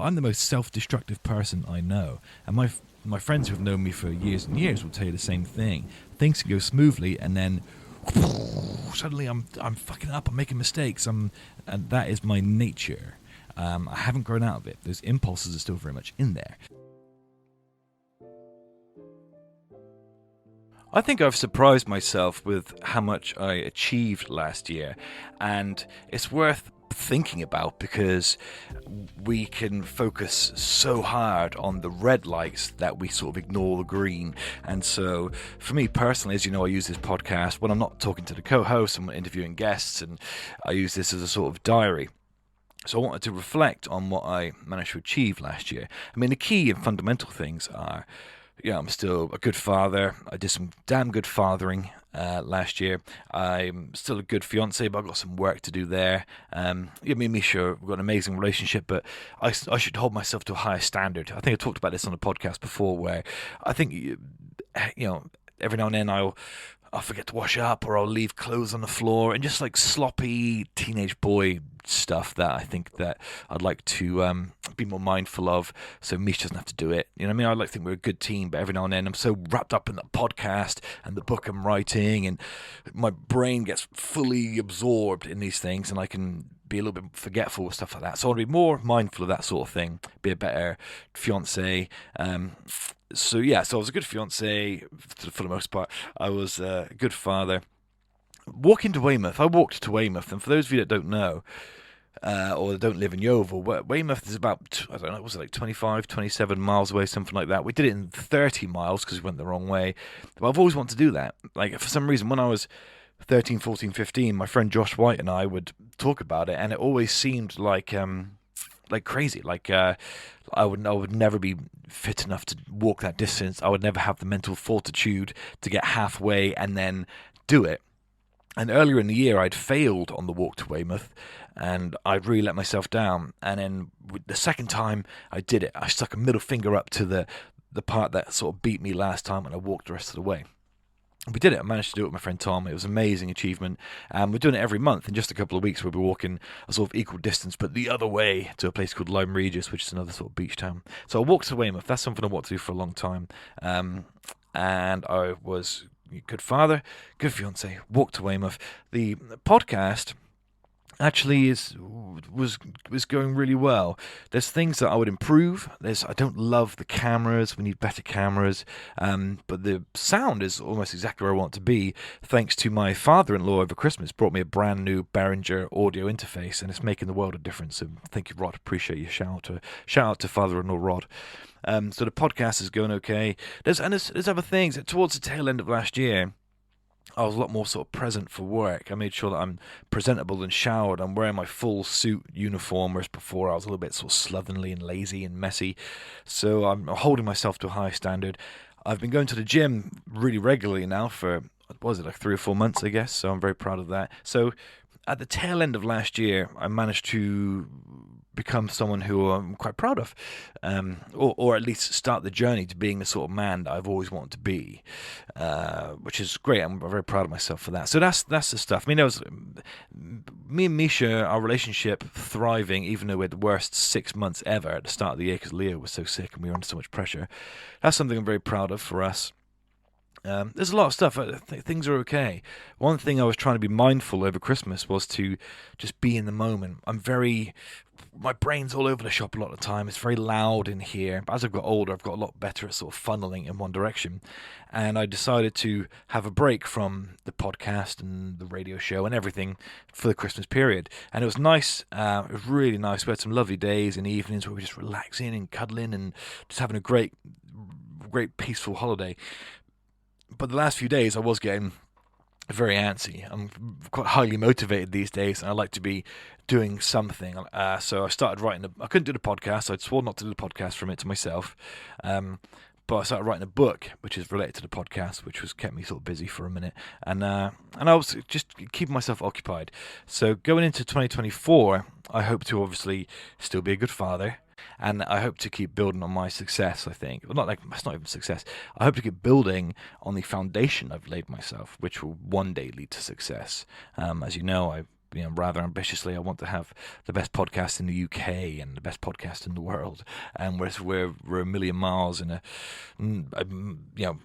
but I'm the most self-destructive person I know. And my friends who have known me for years and years will tell you the same thing. Things can go smoothly, and then suddenly I'm fucking up. I'm making mistakes. And that is my nature. I haven't grown out of it. Those impulses are still very much in there. I think I've surprised myself with how much I achieved last year, and it's worth thinking about because we can focus so hard on the red lights that we sort of ignore the green. And so for me personally, as you know, I use this podcast when I'm not talking to the co-host, I'm interviewing guests, and I use this as a sort of diary. So I wanted to reflect on what I managed to achieve last year. I mean, the key and fundamental things are, I'm still a good father. I did some damn good fathering last year. I'm still a good fiance, but I've got some work to do there. Me and Misha, we've got an amazing relationship, but I should hold myself to a higher standard. I think I talked about this on the podcast before, where I think, every now and then I'll forget to wash up, or I'll leave clothes on the floor, and just like sloppy teenage boy stuff that I think that I'd like to be more mindful of, so Mish doesn't have to do it. You know what I mean? I like to think we're a good team, but every now and then I'm so wrapped up in the podcast and the book I'm writing, and my brain gets fully absorbed in these things, and I can be a little bit forgetful with stuff like that. So I want to be more mindful of that sort of thing, be a better fiance. So I was a good fiance for the most part. I was a good father. Walking to Weymouth, I walked to Weymouth, and for those of you that don't know, or don't live in Yeovil, Weymouth is about, I don't know, was it like 25, 27 miles away, something like that. We did it in 30 miles because we went the wrong way. But I've always wanted to do that. Like, for some reason, when I was 13, 14, 15, my friend Josh White and I would talk about it, and it always seemed like crazy. I would never be fit enough to walk that distance. I would never have the mental fortitude to get halfway and then do it. And earlier in the year, I'd failed on the walk to Weymouth, and I'd really let myself down. And then the second time I did it, I stuck a middle finger up to the part that sort of beat me last time, and I walked the rest of the way. We did it. I managed to do it with my friend Tom. It was an amazing achievement. We're doing it every month. In just a couple of weeks, we'll be walking a sort of equal distance, but the other way, to a place called Lyme Regis, which is another sort of beach town. So I walked to Weymouth. That's something I want to do for a long time. And I was a good father, good fiance, walked to Weymouth. The podcast actually was going really well. There's things that I would improve. I don't love the cameras. We need better cameras. But the sound is almost exactly where I want it to be, thanks to my father-in-law over Christmas. Brought me a brand new Behringer audio interface, and it's making the world of difference. So thank you, Rod. Appreciate your shout out to father-in-law Rod. So the podcast is going okay. There's other things. Towards the tail end of last year, I was a lot more sort of present for work. I made sure that I'm presentable and showered. I'm wearing my full suit uniform, whereas before I was a little bit sort of slovenly and lazy and messy. So I'm holding myself to a high standard. I've been going to the gym really regularly now for, what was it, like 3 or 4 months, I guess. So I'm very proud of that. So at the tail end of last year, I managed to become someone who I'm quite proud of, or at least start the journey to being the sort of man that I've always wanted to be, which is great. I'm very proud of myself for that. So that's the stuff. I mean, there was me and Misha, our relationship thriving, even though we had the worst 6 months ever at the start of the year because Leo was so sick and we were under so much pressure. That's something I'm very proud of for us. There's a lot of stuff. Things are okay. One thing I was trying to be mindful over Christmas was to just be in the moment. My brain's all over the shop a lot of the time. It's very loud in here. But as I've got older, I've got a lot better at sort of funneling in one direction. And I decided to have a break from the podcast and the radio show and everything for the Christmas period. And it was nice. It was really nice. We had some lovely days and evenings where we were just relaxing and cuddling and just having a great peaceful holiday. But the last few days, I was getting very antsy. I'm quite highly motivated these days, and I like to be doing something. So I started writing. I couldn't do the podcast. I'd sworn not to do the podcast from it to myself. But I started writing a book, which is related to the podcast, which was kept me sort of busy for a minute. And I was just keeping myself occupied. So going into 2024, I hope to obviously still be a good father. And I hope to keep building on my success, I think. Well, that's not even success. I hope to keep building on the foundation I've laid myself, which will one day lead to success. As you know, I rather ambitiously, I want to have the best podcast in the UK and the best podcast in the world. And we're a million miles and a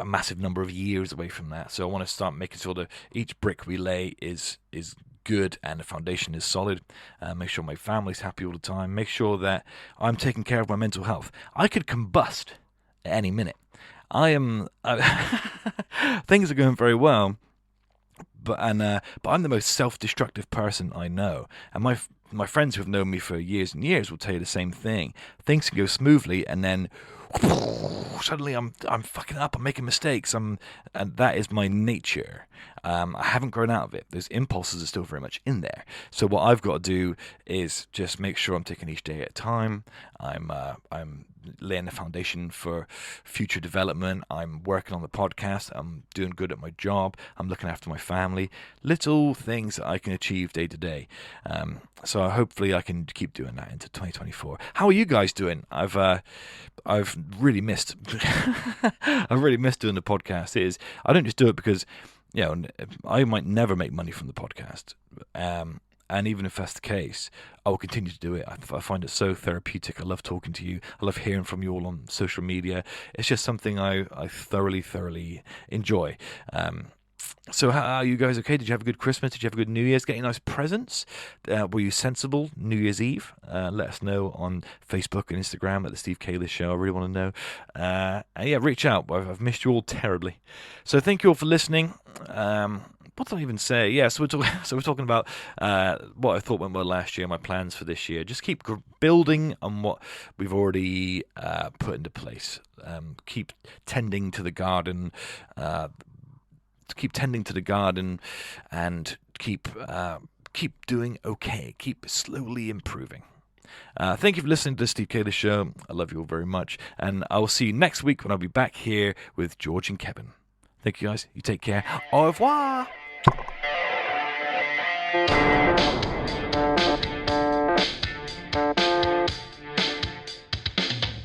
massive number of years away from that. So I want to start making sure that each brick we lay is good and the foundation is solid. Make sure my family's happy all the time. Make sure that I'm taking care of my mental health. I could combust at any minute. Things are going very well, but I'm the most self-destructive person I know, and my friends who have known me for years and years will tell you the same thing. Things can go smoothly, and then suddenly I'm fucking up. I'm making mistakes. And that is my nature. I haven't grown out of it. Those impulses are still very much in there. So what I've got to do is just make sure I'm taking each day at a time. I'm laying the foundation for future development. I'm working on the podcast. I'm doing good at my job. I'm looking after my family. Little things that I can achieve day to day. So hopefully I can keep doing that into 2024. How are you guys doing? I've really missed. I've really missed doing the podcast. I don't just do it because I might never make money from the podcast. And even if that's the case, I will continue to do it. I find it so therapeutic. I love talking to you. I love hearing from you all on social media. It's just something I thoroughly enjoy. So how are you guys okay? Did you have a good Christmas? Did you have a good New Year's? Getting nice presents? Were you sensible New Year's Eve? Let us know on Facebook and Instagram at The Steve Kayla Show. I really want to know. And reach out. I've missed you all terribly. So thank you all for listening. What did I even say? Yeah, so we're talking about what I thought went well last year, my plans for this year. Just keep building on what we've already put into place. Keep tending to the garden. Keep tending to the garden, and keep doing okay. Keep slowly improving. Thank you for listening to the Steve Kayla Show. I love you all very much, and I will see you next week when I'll be back here with George and Kevin. Thank you guys. You take care. Au revoir.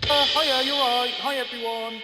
Hiya, you're right. Hi everyone.